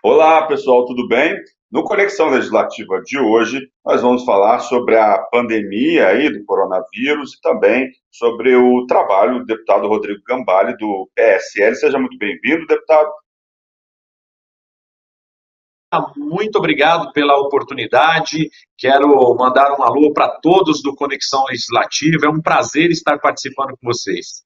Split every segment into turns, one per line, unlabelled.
Olá, pessoal, tudo bem? No Conexão Legislativa de hoje, nós vamos falar sobre a pandemia aí do coronavírus e também sobre o trabalho do deputado Rodrigo Gambale, do PSL. Seja muito bem-vindo, deputado.
Muito obrigado pela oportunidade. Quero mandar um alô para todos do Conexão Legislativa. É um prazer estar participando com vocês.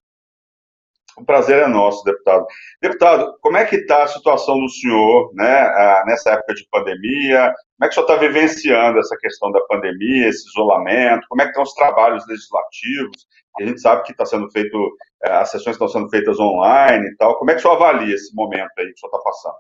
O prazer é nosso, deputado. Deputado, como é que está a situação do senhor, né, nessa época de pandemia? Como é que o senhor está vivenciando essa questão da pandemia, esse isolamento? Como é que estão os trabalhos legislativos? A gente sabe que está sendo feito, as sessões estão sendo feitas online e tal. Como é que o senhor avalia esse momento aí que o senhor está passando?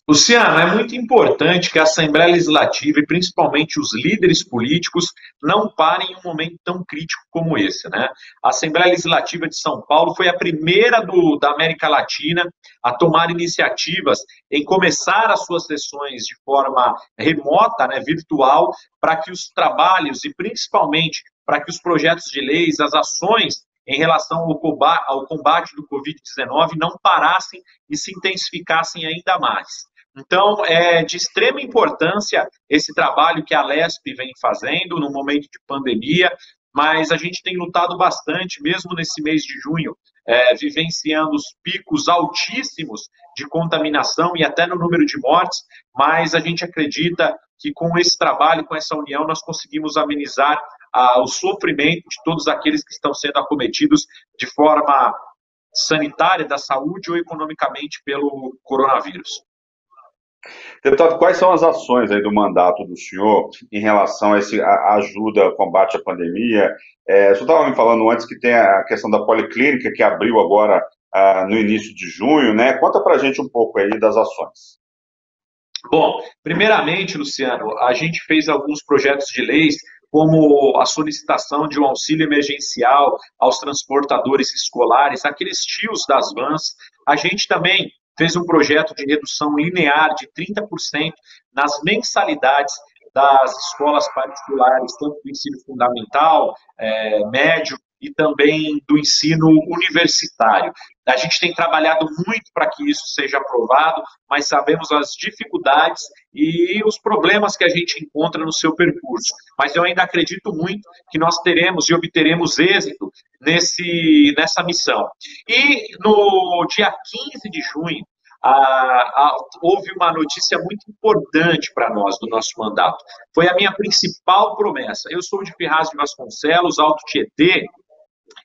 Luciano, é muito importante que a Assembleia Legislativa e principalmente os líderes políticos não parem em um momento tão crítico como esse, né? A Assembleia Legislativa de São Paulo foi a primeira da América Latina a tomar iniciativas em começar as suas sessões de forma remota, né, virtual, para que os trabalhos e principalmente para que os projetos de leis, as ações em relação ao combate do Covid-19 não parassem e se intensificassem ainda mais. Então, é de extrema importância esse trabalho que a LESP vem fazendo no momento de pandemia, mas a gente tem lutado bastante, mesmo nesse mês de junho, vivenciando os picos altíssimos de contaminação e até no número de mortes, mas a gente acredita que com esse trabalho, com essa união, nós conseguimos amenizar o sofrimento de todos aqueles que estão sendo acometidos de forma sanitária, da saúde ou economicamente pelo coronavírus.
Deputado, quais são as ações aí do mandato do senhor em relação a a ajuda ao combate à pandemia? O senhor estava me falando antes que tem a questão da policlínica que abriu agora no início de junho, né? Conta pra gente um pouco aí das ações.
Bom, primeiramente, Luciano, a gente fez alguns projetos de leis, como a solicitação de um auxílio emergencial aos transportadores escolares, aqueles tios das vans. A gente também fez um projeto de redução linear de 30% nas mensalidades das escolas particulares, tanto do ensino fundamental, médio e também do ensino universitário. A gente tem trabalhado muito para que isso seja aprovado, mas sabemos as dificuldades e os problemas que a gente encontra no seu percurso. Mas eu ainda acredito muito que nós teremos e obteremos êxito nessa missão. E no dia 15 de junho, houve uma notícia muito importante para nós do nosso mandato. Foi a minha principal promessa. Eu sou de Ferraz de Vasconcelos, Alto Tietê,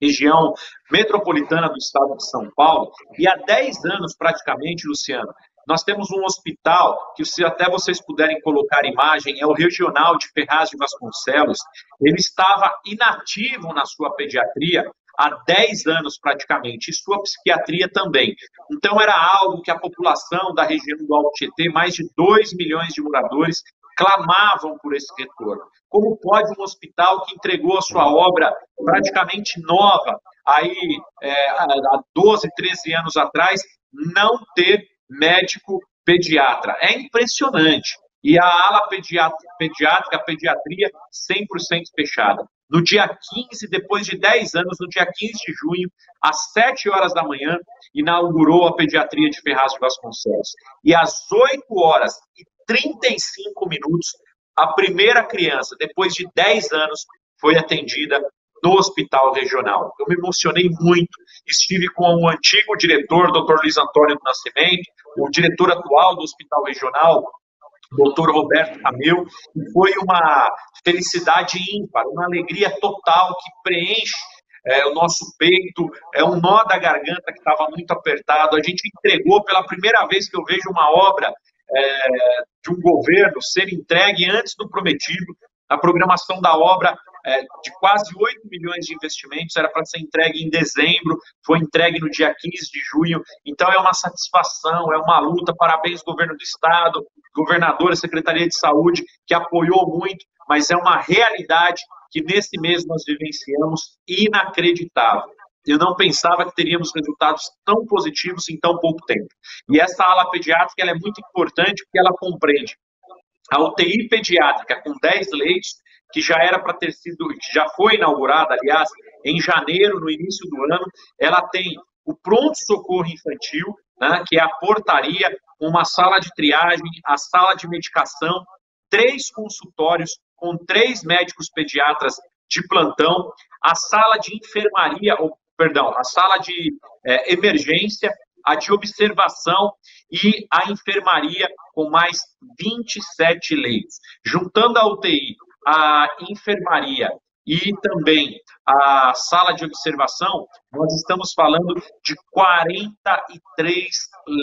região metropolitana do estado de São Paulo, e há 10 anos praticamente, Luciano, nós temos um hospital que, se até vocês puderem colocar imagem, é o Regional de Ferraz de Vasconcelos. Ele estava inativo na sua pediatria há 10 anos praticamente, e sua psiquiatria também. Então era algo que a população da região do Alto Tietê, mais de 2 milhões de moradores, clamavam por esse retorno. Como pode um hospital que entregou a sua obra praticamente nova, aí há 12, 13 anos atrás, não ter médico pediatra? É impressionante. E a ala pediátrica, a pediatria, 100% fechada. No dia 15, depois de 10 anos, no dia 15 de junho, às 7 horas da manhã, inaugurou a pediatria de Ferraz de Vasconcelos. E às 8 horas e 35 minutos, a primeira criança, depois de 10 anos, foi atendida no hospital regional. Eu me emocionei muito. Estive com o antigo diretor, Dr. Luiz Antônio do Nascimento, o diretor atual do hospital regional, Dr. Roberto Cameu, e foi uma felicidade ímpar, uma alegria total que preenche o nosso peito, é um nó da garganta que estava muito apertado. A gente entregou pela primeira vez que eu vejo uma obra de um governo ser entregue antes do prometido. A programação da obra de quase 8 milhões de investimentos era para ser entregue em dezembro, foi entregue no dia 15 de junho. Então é uma satisfação, é uma luta. Parabéns, governo do estado, governadora, Secretaria de Saúde, que apoiou muito, mas é uma realidade que nesse mês nós vivenciamos inacreditável. Eu não pensava que teríamos resultados tão positivos em tão pouco tempo. E essa ala pediátrica ela é muito importante porque ela compreende a UTI pediátrica com 10 leitos, que já era para ter sido, que já foi inaugurada, aliás, em janeiro, no início do ano. Ela tem o pronto-socorro infantil, né, que é a portaria, uma sala de triagem, a sala de medicação, 3 consultórios com 3 médicos pediatras de plantão, a sala de enfermaria, perdão, a sala de emergência, a de observação e a enfermaria com mais 27 leitos. Juntando a UTI, a enfermaria e também a sala de observação, nós estamos falando de 43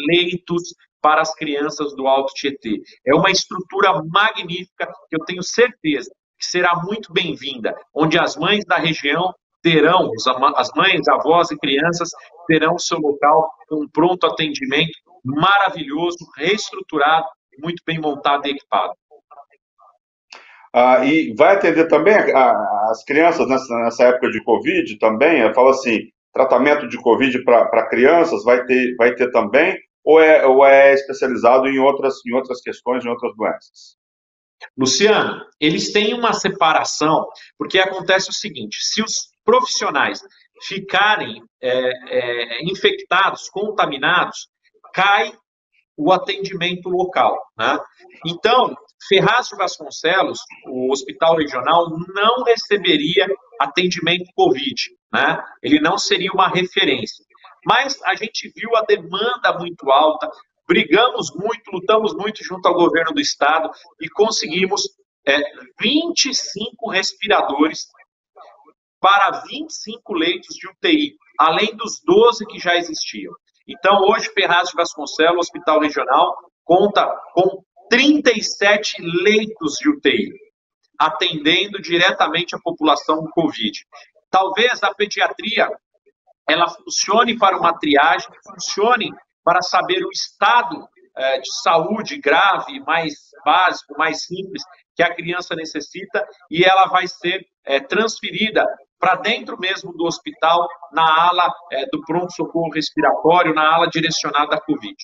leitos para as crianças do Alto Tietê. É uma estrutura magnífica que eu tenho certeza que será muito bem-vinda, onde as mães da região terão, as mães, avós e crianças terão o seu local com pronto atendimento maravilhoso, reestruturado, muito bem montado e equipado.
E vai atender também as crianças nessa época de Covid também? Eu falo assim, tratamento de Covid para crianças vai ter também, ou é especializado em outras questões, em outras doenças?
Luciano, eles têm uma separação, porque acontece o seguinte, se os profissionais ficarem infectados, contaminados, cai o atendimento local, né? Então, Ferraz de Vasconcelos, o hospital regional, não receberia atendimento Covid, né? Ele não seria uma referência. Mas a gente viu a demanda muito alta, brigamos muito, lutamos muito junto ao governo do estado e conseguimos 25 respiradores para 25 leitos de UTI, além dos 12 que já existiam. Então, hoje, Ferraz de Vasconcelos, Hospital Regional, conta com 37 leitos de UTI, atendendo diretamente a população do Covid. Talvez a pediatria ela funcione para uma triagem, funcione para saber o estado de saúde grave, mais básico, mais simples, que a criança necessita, e ela vai ser transferida para dentro mesmo do hospital, na ala do pronto-socorro respiratório, na ala direcionada à Covid.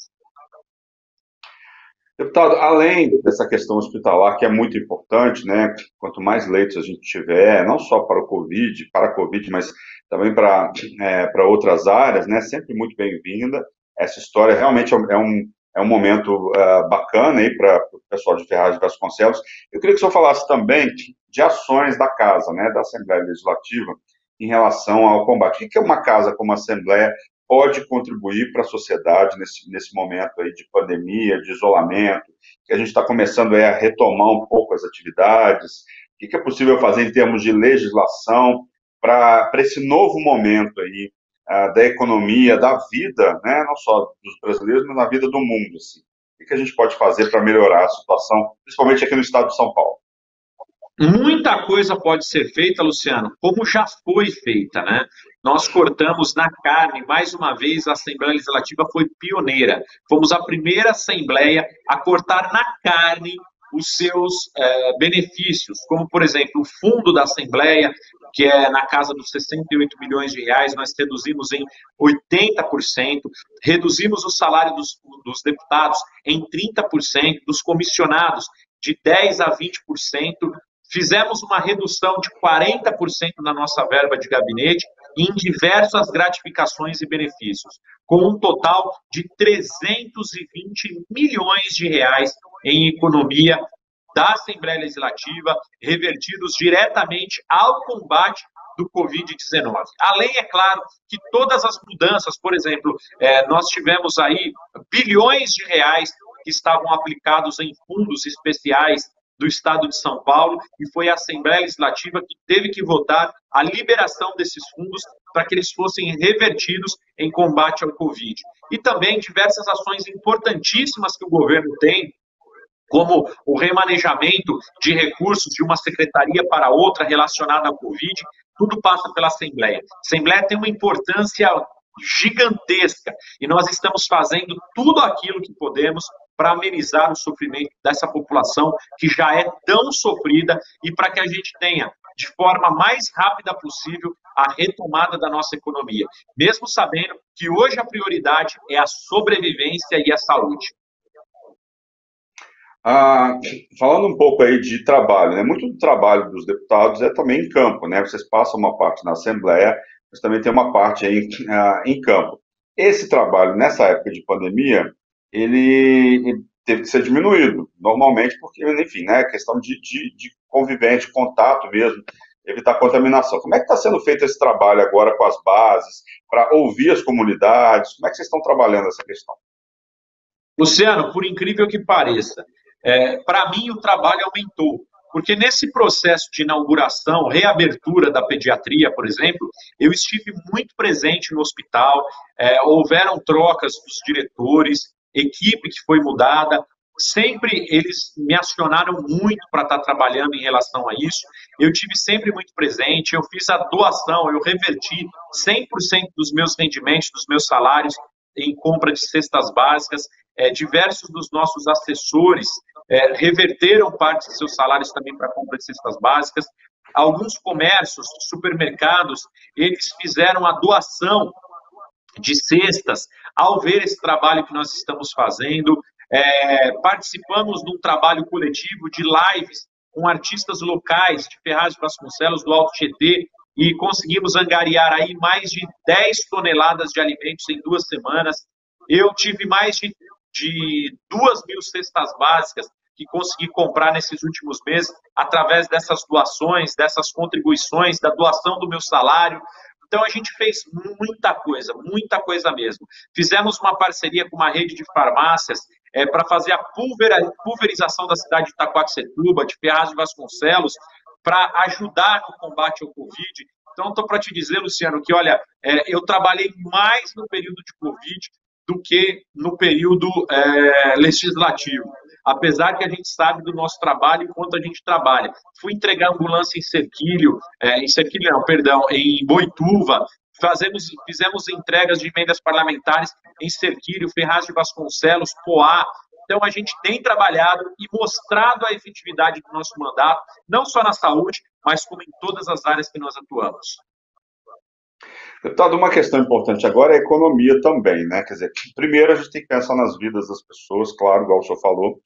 Deputado, além dessa questão hospitalar, que é muito importante, né? Quanto mais leitos a gente tiver, não só para o Covid, mas também para outras áreas, né? Sempre muito bem-vinda. Essa história realmente é um momento bacana aí para o pessoal de Ferraz de Vasconcelos. Eu queria que o senhor falasse também de ações da Casa, né? Da Assembleia Legislativa, em relação ao combate. O que uma casa como a Assembleia pode contribuir para a sociedade nesse momento aí de pandemia, de isolamento, que a gente está começando a retomar um pouco as atividades, o que é possível fazer em termos de legislação para esse novo momento aí da economia, da vida, né, não só dos brasileiros, mas na vida do mundo, assim. O que a gente pode fazer para melhorar a situação, principalmente aqui no estado de São Paulo?
Muita coisa pode ser feita, Luciano, como já foi feita, né? Nós cortamos na carne, mais uma vez, a Assembleia Legislativa foi pioneira. Fomos a primeira Assembleia a cortar na carne os seus benefícios, como, por exemplo, o fundo da Assembleia, que é na casa dos 68 milhões de reais, nós reduzimos em 80%, reduzimos o salário dos deputados em 30%, dos comissionados de 10% a 20%, fizemos uma redução de 40% na nossa verba de gabinete e em diversas gratificações e benefícios, com um total de 320 milhões de reais em economia da Assembleia Legislativa, revertidos diretamente ao combate do Covid-19. Além, é claro, que todas as mudanças, por exemplo, nós tivemos aí bilhões de reais que estavam aplicados em fundos especiais do Estado de São Paulo, e foi a Assembleia Legislativa que teve que votar a liberação desses fundos para que eles fossem revertidos em combate ao Covid. E também diversas ações importantíssimas que o governo tem, como o remanejamento de recursos de uma secretaria para outra relacionada ao Covid, tudo passa pela Assembleia. A Assembleia tem uma importância gigantesca e nós estamos fazendo tudo aquilo que podemos para amenizar o sofrimento dessa população que já é tão sofrida e para que a gente tenha, de forma mais rápida possível, a retomada da nossa economia, mesmo sabendo que hoje a prioridade é a sobrevivência e a saúde.
Falando um pouco aí de trabalho, né? Muito do trabalho dos deputados é também em campo, né? Vocês passam uma parte na Assembleia, mas também tem uma parte aí em campo. Esse trabalho, nessa época de pandemia, ele teve que ser diminuído, normalmente porque, enfim, né, questão de convivência, de contato mesmo, evitar contaminação. Como é que está sendo feito esse trabalho agora com as bases, para ouvir as comunidades? Como é que vocês estão trabalhando essa questão?
Luciano, por incrível que pareça, para mim o trabalho aumentou, porque nesse processo de inauguração, reabertura da pediatria, por exemplo, eu estive muito presente no hospital, houveram trocas dos diretores, equipe que foi mudada, sempre eles me acionaram muito para estar trabalhando em relação a isso, eu tive sempre muito presente, eu fiz a doação, eu reverti 100% dos meus rendimentos, dos meus salários em compra de cestas básicas, diversos dos nossos assessores reverteram parte de seus salários também para compra de cestas básicas. Alguns comércios, supermercados, eles fizeram a doação de cestas ao ver esse trabalho que nós estamos fazendo. Participamos de um trabalho coletivo de lives com artistas locais de Ferraz de Vasconcelos, do Alto Tietê, e conseguimos angariar aí mais de 10 toneladas de alimentos em 2 semanas. Eu tive mais de 2.000 cestas básicas que consegui comprar nesses últimos meses através dessas doações, dessas contribuições, da doação do meu salário. Então, a gente fez muita coisa mesmo. Fizemos uma parceria com uma rede de farmácias para fazer a pulverização da cidade de Itaquaquecetuba, de Ferraz de Vasconcelos, para ajudar no combate ao Covid. Então, estou para te dizer, Luciano, que, olha, eu trabalhei mais no período de Covid do que no período legislativo. Apesar que a gente sabe do nosso trabalho e quanto a gente trabalha. Fui entregar ambulância em Boituva, fizemos entregas de emendas parlamentares em Serquilho, Ferraz de Vasconcelos, Poá. Então, a gente tem trabalhado e mostrado a efetividade do nosso mandato, não só na saúde, mas como em todas as áreas que nós atuamos.
Deputado, uma questão importante agora é a economia também, né? Quer dizer, primeiro a gente tem que pensar nas vidas das pessoas, claro, igual o senhor falou,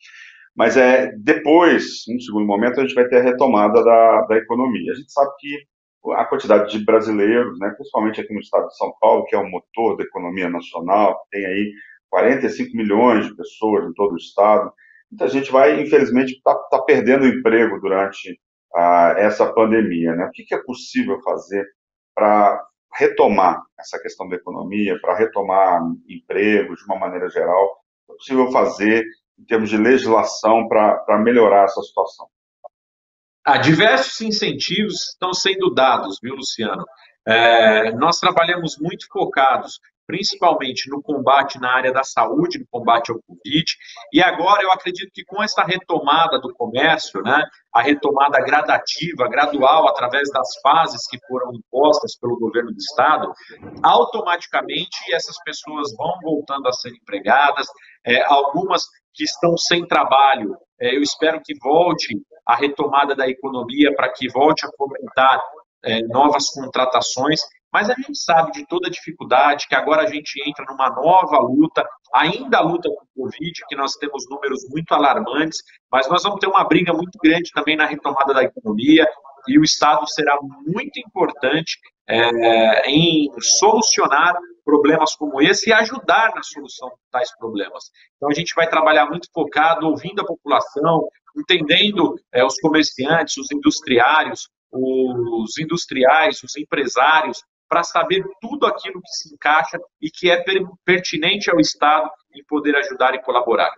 mas depois, num segundo momento, a gente vai ter a retomada da economia. A gente sabe que a quantidade de brasileiros, né, principalmente aqui no estado de São Paulo, que é o motor da economia nacional, tem aí 45 milhões de pessoas em todo o estado, muita gente vai, infelizmente, tá perdendo emprego durante essa pandemia, né? O que é possível fazer para retomar essa questão da economia, para retomar emprego de uma maneira geral? É possível fazer em termos de legislação para melhorar essa situação?
Diversos incentivos estão sendo dados, viu, Luciano? Nós trabalhamos muito focados, principalmente no combate na área da saúde, no combate ao Covid, e agora eu acredito que com essa retomada do comércio, né, a retomada gradativa, gradual, através das fases que foram impostas pelo governo do Estado, automaticamente essas pessoas vão voltando a ser empregadas, algumas que estão sem trabalho, eu espero que volte a retomada da economia para que volte a fomentar novas contratações, mas a gente sabe de toda a dificuldade que agora a gente entra numa nova luta, ainda a luta com o Covid, que nós temos números muito alarmantes, mas nós vamos ter uma briga muito grande também na retomada da economia, e o Estado será muito importante em solucionar problemas como esse e ajudar na solução de tais problemas. Então, a gente vai trabalhar muito focado, ouvindo a população, entendendo os comerciantes, os industriários, os empresários, para saber tudo aquilo que se encaixa e que é pertinente ao Estado em poder ajudar e colaborar.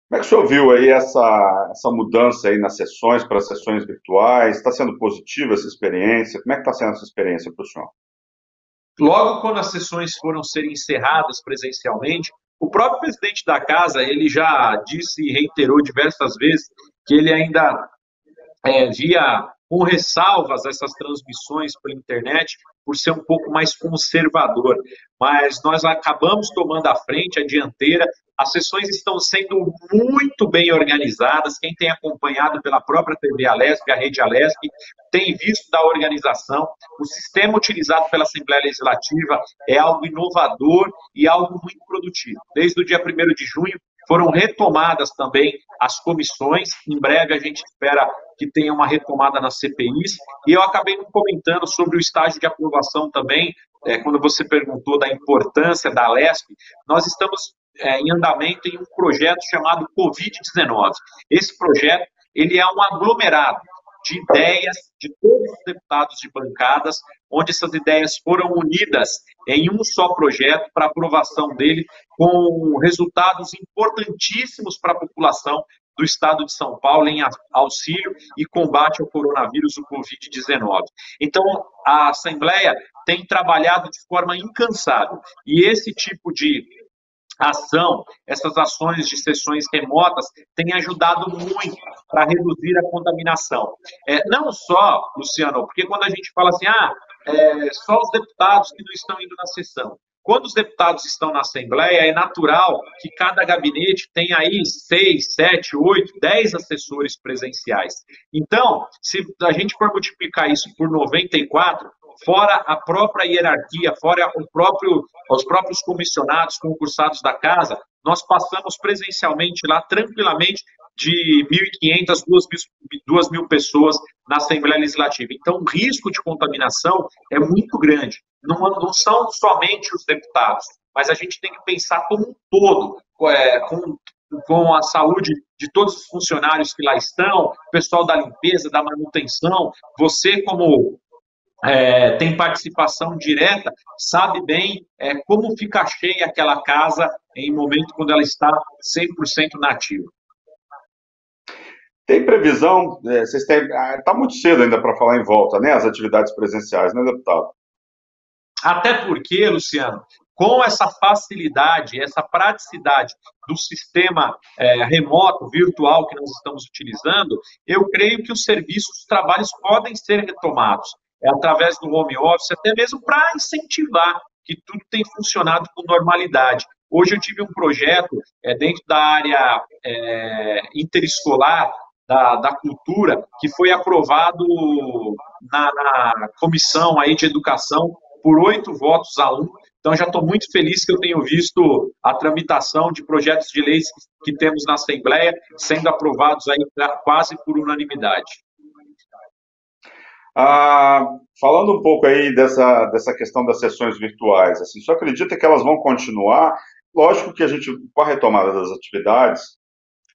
Como é que o senhor viu aí essa mudança aí nas sessões, para sessões virtuais? Está sendo positiva essa experiência? Como é que está sendo essa experiência para o senhor?
Logo quando as sessões foram ser encerradas presencialmente, o próprio presidente da casa, ele já disse e reiterou diversas vezes que ele ainda via com ressalvas essas transmissões pela internet, por ser um pouco mais conservador. Mas nós acabamos tomando a frente, a dianteira, as sessões estão sendo muito bem organizadas, quem tem acompanhado pela própria TV Alesp, a Rede Alesp, tem visto da organização, o sistema utilizado pela Assembleia Legislativa é algo inovador e algo muito produtivo. Desde o dia 1º de junho, foram retomadas também as comissões, em breve a gente espera que tenha uma retomada nas CPIs, e eu acabei comentando sobre o estágio de aprovação também, quando você perguntou da importância da Alesp, nós estamos em andamento em um projeto chamado Covid-19. Esse projeto ele é um aglomerado de ideias de todos os deputados de bancadas, onde essas ideias foram unidas em um só projeto para aprovação dele, com resultados importantíssimos para a população do estado de São Paulo em auxílio e combate ao coronavírus, o Covid-19. Então, a Assembleia tem trabalhado de forma incansável, e esse tipo de ação, essas ações de sessões remotas têm ajudado muito para reduzir a contaminação. Não só, Luciano, porque quando a gente fala assim, só os deputados que não estão indo na sessão. Quando os deputados estão na Assembleia, é natural que cada gabinete tenha aí 6, 7, 8, 10 assessores presenciais. Então, se a gente for multiplicar isso por 94, fora a própria hierarquia, fora os próprios comissionados, concursados da casa, nós passamos presencialmente lá tranquilamente de 1.500 a 2.000 pessoas na Assembleia Legislativa. Então, o risco de contaminação é muito grande. Não são somente os deputados, mas a gente tem que pensar como um todo, com a saúde de todos os funcionários que lá estão, o pessoal da limpeza, da manutenção, você como tem participação direta, sabe bem como fica cheia aquela casa em momento quando ela está 100% nativa.
Tem previsão, está muito cedo ainda para falar em volta, né, as atividades presenciais, né, deputado?
Até porque, Luciano, com essa facilidade, essa praticidade do sistema remoto, virtual que nós estamos utilizando, eu creio que os serviços, os trabalhos podem ser retomados através do home office, até mesmo para incentivar que tudo tem funcionado com normalidade. Hoje eu tive um projeto dentro da área interescolar, da cultura, que foi aprovado na comissão aí de educação por 8 votos a 1. Então, já estou muito feliz que eu tenho visto a tramitação de projetos de leis que temos na Assembleia sendo aprovados aí quase por unanimidade.
Falando um pouco aí dessa questão das sessões virtuais, assim, só acredita que elas vão continuar? Lógico que a gente, com a retomada das atividades,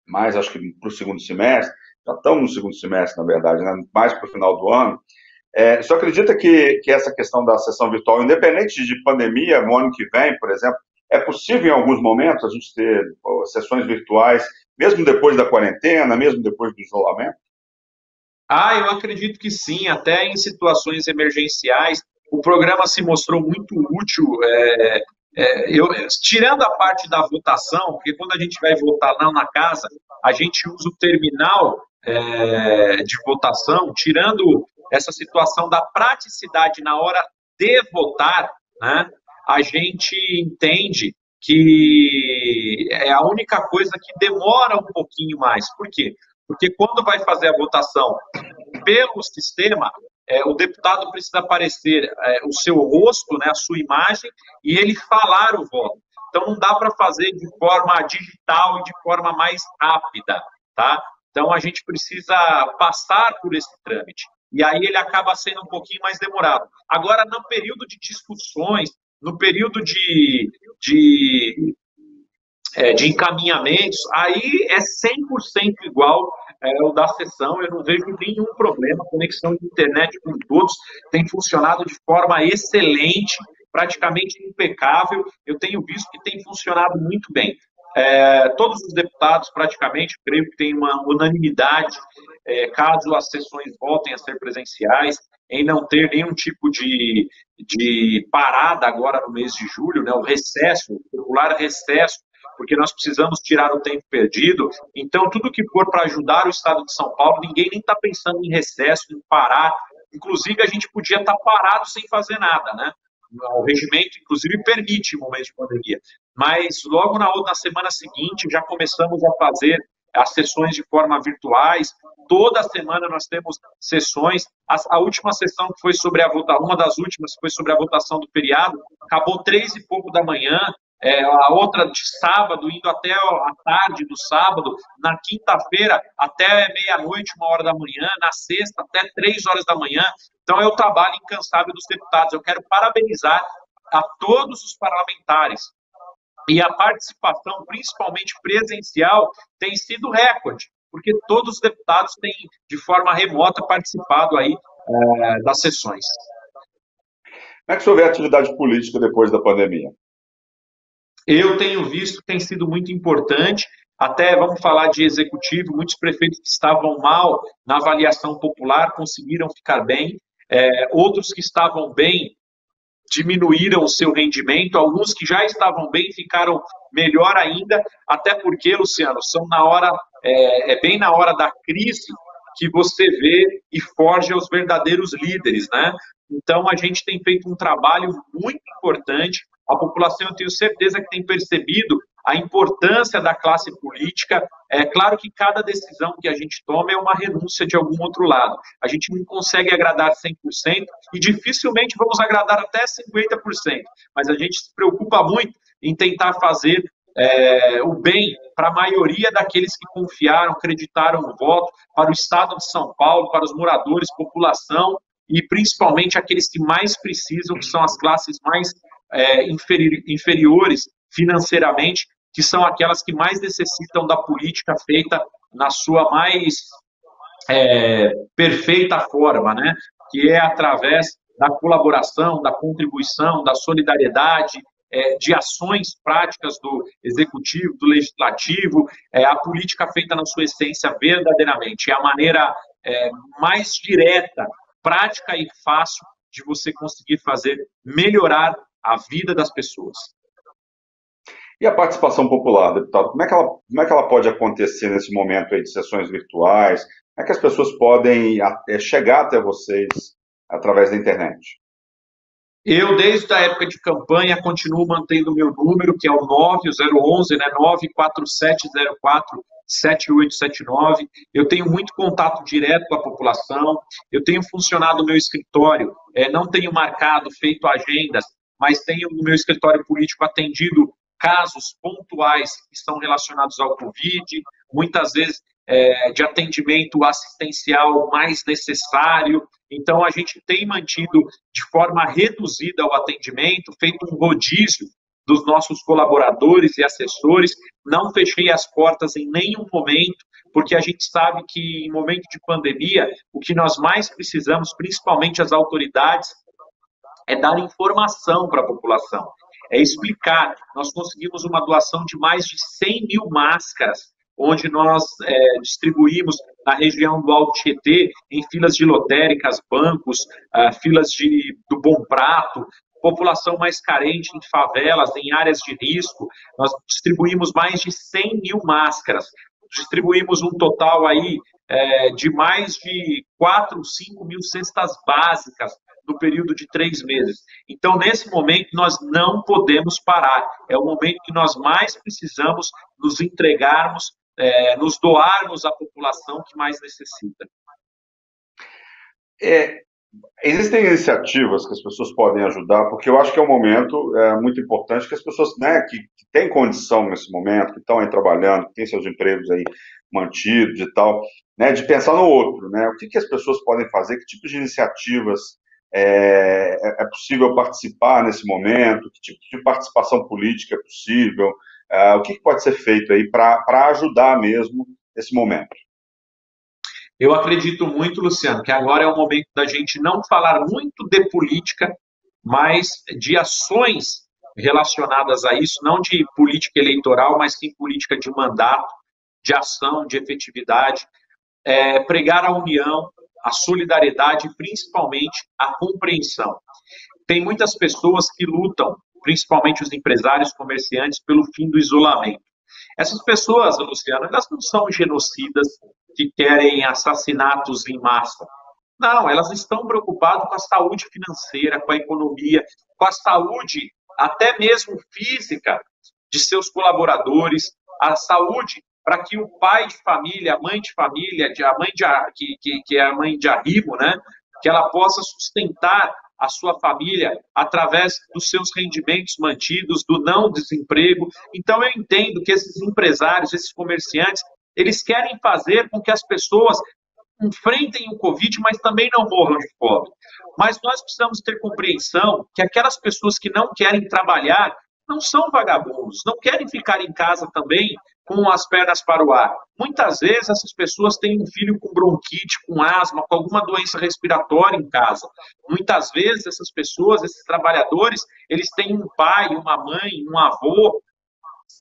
mais acho que para o segundo semestre, já estamos no segundo semestre, na verdade, né, mais para o final do ano, só acredita que essa questão da sessão virtual, independente de pandemia, no ano que vem, por exemplo, é possível em alguns momentos a gente ter sessões virtuais, mesmo depois da quarentena, mesmo depois do isolamento?
Eu acredito que sim, até em situações emergenciais, o programa se mostrou muito útil, tirando a parte da votação, porque quando a gente vai votar lá na casa, a gente usa o terminal de votação, tirando essa situação da praticidade na hora de votar, né, a gente entende que é a única coisa que demora um pouquinho mais. Por quê? Porque quando vai fazer a votação pelo sistema, o deputado precisa aparecer o seu rosto, né, a sua imagem, e ele falar o voto. Então, não dá para fazer de forma digital e de forma mais rápida, tá? Então, a gente precisa passar por esse trâmite. E aí ele acaba sendo um pouquinho mais demorado. Agora, no período de discussões, no período de encaminhamentos, aí é 100% igual o da sessão, eu não vejo nenhum problema, a conexão de internet com todos tem funcionado de forma excelente, praticamente impecável, eu tenho visto que tem funcionado muito bem. Todos os deputados, praticamente, creio que tem uma unanimidade, caso as sessões voltem a ser presenciais, em não ter nenhum tipo de parada agora no mês de julho, né, o recesso, o popular recesso, porque nós precisamos tirar o tempo perdido. Então, tudo que for para ajudar o Estado de São Paulo, ninguém nem está pensando em recesso, em parar. Inclusive, a gente podia estar parado sem fazer nada, né? O regimento, inclusive, permite momento de pandemia. Mas, logo na semana seguinte, já começamos a fazer as sessões de forma virtuais. Toda semana nós temos sessões. A última sessão que foi sobre a votação, uma das últimas foi sobre a votação do feriado, acabou 3 e pouco da manhã. a outra de sábado, indo até a tarde do sábado, na quinta-feira até meia-noite, 1 hora da manhã, na sexta até 3 horas da manhã. Então, é o trabalho incansável dos deputados. Eu quero parabenizar a todos os parlamentares. E a participação, principalmente presencial, tem sido recorde, porque todos os deputados têm, de forma remota, participado aí das sessões.
Como é que o senhor vê a atividade política depois da pandemia?
Eu tenho visto que tem sido muito importante, até vamos falar de executivo, muitos prefeitos que estavam mal na avaliação popular conseguiram ficar bem, outros que estavam bem diminuíram o seu rendimento, alguns que já estavam bem ficaram melhor ainda, até porque, Luciano, são na hora, bem na hora da crise que você vê e forja os verdadeiros líderes, né? Então, a gente tem feito um trabalho muito importante, a população, eu tenho certeza que tem percebido a importância da classe política. É claro que cada decisão que a gente toma é uma renúncia de algum outro lado. A gente não consegue agradar 100% e dificilmente vamos agradar até 50%, mas a gente se preocupa muito em tentar fazer o bem para a maioria daqueles que confiaram, acreditaram no voto, para o Estado de São Paulo, para os moradores, população e principalmente aqueles que mais precisam, que são as classes mais inferiores financeiramente, que são aquelas que mais necessitam da política feita na sua mais perfeita forma, né? Que é através da colaboração, da contribuição, da solidariedade, de ações práticas do executivo, do legislativo, a política feita na sua essência verdadeiramente. É a maneira mais direta, prática e fácil de você conseguir fazer melhorar a vida das pessoas.
E a participação popular, deputado, como é que ela pode acontecer nesse momento aí de sessões virtuais? Como é que as pessoas podem chegar até vocês através da internet?
Eu, desde a época de campanha, continuo mantendo o meu número, que é o 9011, né, 94704-7879. Eu tenho muito contato direto com a população, eu tenho funcionado no meu escritório, não tenho marcado, feito agendas, mas tenho no meu escritório político atendido casos pontuais que são relacionados ao Covid, muitas vezes de atendimento assistencial mais necessário. Então, a gente tem mantido de forma reduzida o atendimento, feito um rodízio dos nossos colaboradores e assessores. Não fechei as portas em nenhum momento, porque a gente sabe que em momento de pandemia, o que nós mais precisamos, principalmente as autoridades, é dar informação para a população, é explicar. Nós conseguimos uma doação de mais de 100 mil máscaras, onde nós distribuímos na região do Alto Tietê, em filas de lotéricas, bancos, filas do Bom Prato, população mais carente em favelas, em áreas de risco. Nós distribuímos mais de 100 mil máscaras, distribuímos um total aí de mais de 4, 5 mil cestas básicas no período de 3 meses. Então, nesse momento, nós não podemos parar. É o momento que nós mais precisamos nos entregarmos, nos doarmos à população que mais necessita.
Existem iniciativas que as pessoas podem ajudar, porque eu acho que é um momento muito importante que as pessoas, né, que têm condição nesse momento, que estão aí trabalhando, que têm seus empregos aí mantidos e tal, né, de pensar no outro, né? O que as pessoas podem fazer, que tipo de iniciativas é possível participar nesse momento, que tipo de participação política é possível, o que pode ser feito aí para ajudar mesmo nesse momento?
Eu acredito muito, Luciano, que agora é o momento da gente não falar muito de política, mas de ações relacionadas a isso, não de política eleitoral, mas sim política de mandato, de ação, de efetividade, pregar a união, a solidariedade e principalmente a compreensão. Tem muitas pessoas que lutam, principalmente os empresários, comerciantes, pelo fim do isolamento. Essas pessoas, Luciano, elas não são genocidas que querem assassinatos em massa. Não, elas estão preocupadas com a saúde financeira, com a economia, com a saúde até mesmo física de seus colaboradores, a saúde para que o pai de família, a mãe de família, que é a mãe de arrimo, né, que ela possa sustentar a sua família através dos seus rendimentos mantidos, do não desemprego. Então, eu entendo que esses empresários, esses comerciantes, eles querem fazer com que as pessoas enfrentem o Covid, mas também não morram de fome. Mas nós precisamos ter compreensão que aquelas pessoas que não querem trabalhar não são vagabundos, não querem ficar em casa também com as pernas para o ar. Muitas vezes essas pessoas têm um filho com bronquite, com asma, com alguma doença respiratória em casa. Muitas vezes essas pessoas, esses trabalhadores, eles têm um pai, uma mãe, um avô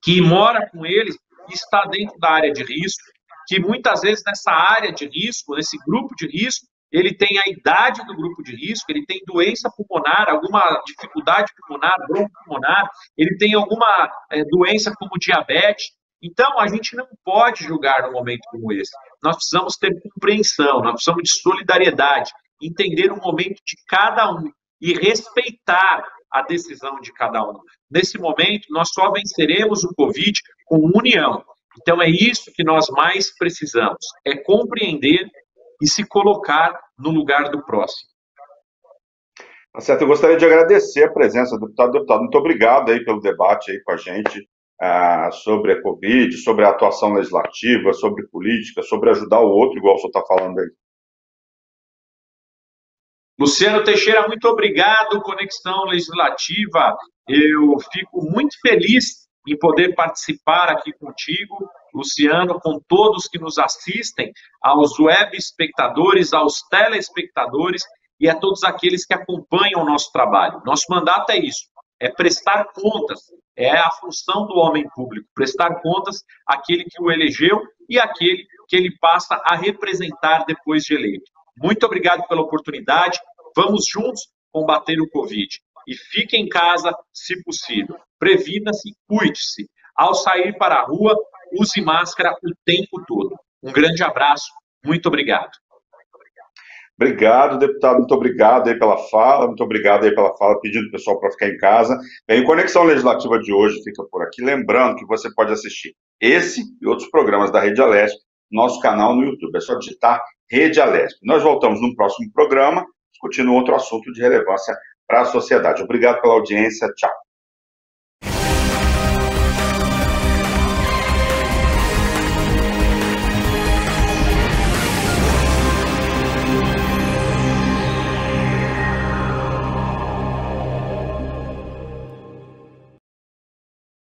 que mora com eles e está dentro da área de risco, que muitas vezes nessa área de risco, nesse grupo de risco, ele tem a idade do grupo de risco, ele tem doença pulmonar, alguma dificuldade pulmonar, broncopulmonar, ele tem alguma doença como diabetes. Então, a gente não pode julgar num momento como esse. Nós precisamos ter compreensão, nós precisamos de solidariedade, entender o momento de cada um e respeitar a decisão de cada um. Nesse momento, nós só venceremos o Covid com união. Então, é isso que nós mais precisamos, é compreender e se colocar no lugar do próximo.
Tá certo, eu gostaria de agradecer a presença do deputado. Deputado, muito obrigado aí pelo debate aí com a gente sobre a Covid, sobre a atuação legislativa, sobre política, sobre ajudar o outro, igual o senhor está falando aí.
Luciano Teixeira, muito obrigado, Conexão Legislativa. Eu fico muito feliz em poder participar aqui contigo, Luciano, com todos que nos assistem, aos web espectadores, aos telespectadores e a todos aqueles que acompanham o nosso trabalho. Nosso mandato é isso, é prestar contas, é a função do homem público, prestar contas àquele que o elegeu e àquele que ele passa a representar depois de eleito. Muito obrigado pela oportunidade, vamos juntos combater o Covid. E fique em casa, se possível. Previna-se, cuide-se. Ao sair para a rua, use máscara o tempo todo. Um grande abraço, muito obrigado.
Obrigado, deputado, muito obrigado aí pela fala, pedindo o pessoal para ficar em casa. Bem, o Conexão Legislativa de hoje fica por aqui, lembrando que você pode assistir esse e outros programas da Rede Alesp, nosso canal no YouTube, é só digitar Rede Alesp. Nós voltamos no próximo programa, discutindo outro assunto de relevância para a sociedade. Obrigado pela audiência, tchau.